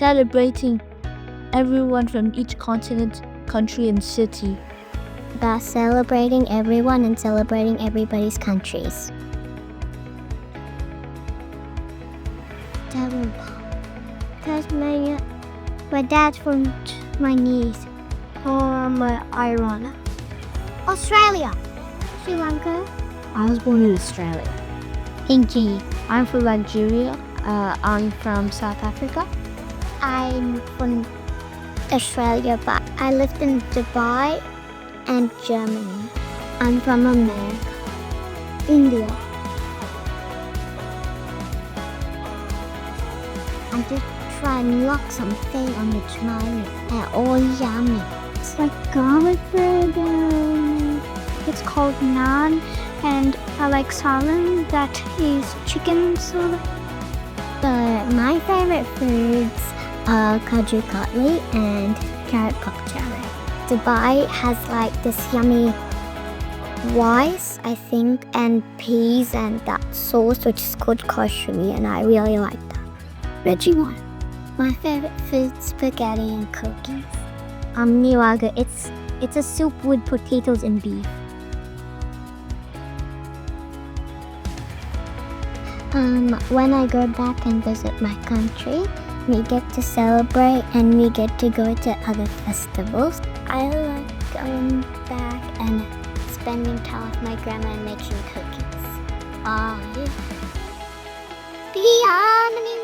celebrating everyone from each continent, country, and city. About celebrating everyone and celebrating everybody's countries. Tasmania. My dad's from Chinese. Iran. Australia. Sri Lanka. I was born in Australia. Pinky. I'm from Nigeria. I'm from South Africa. I'm from Australia, but I lived in Dubai and Germany. I'm from America. India. I just try and lock something on the chimney and all yummy. It's like garlic bread. It's called naan, and I like salan. That is chicken salan. But my favorite foods are kaju katli and carrot pak chowder. Dubai has like this yummy rice, I think, and peas and that sauce which is called kashri, and I really like that. Veggie one. My favorite food, spaghetti and cookies. Niwaga. It's a soup with potatoes and beef. When I go back and visit my country, we get to celebrate and we get to go to other festivals. I like going back and spending time with my grandma and making cookies. Oh, yeah.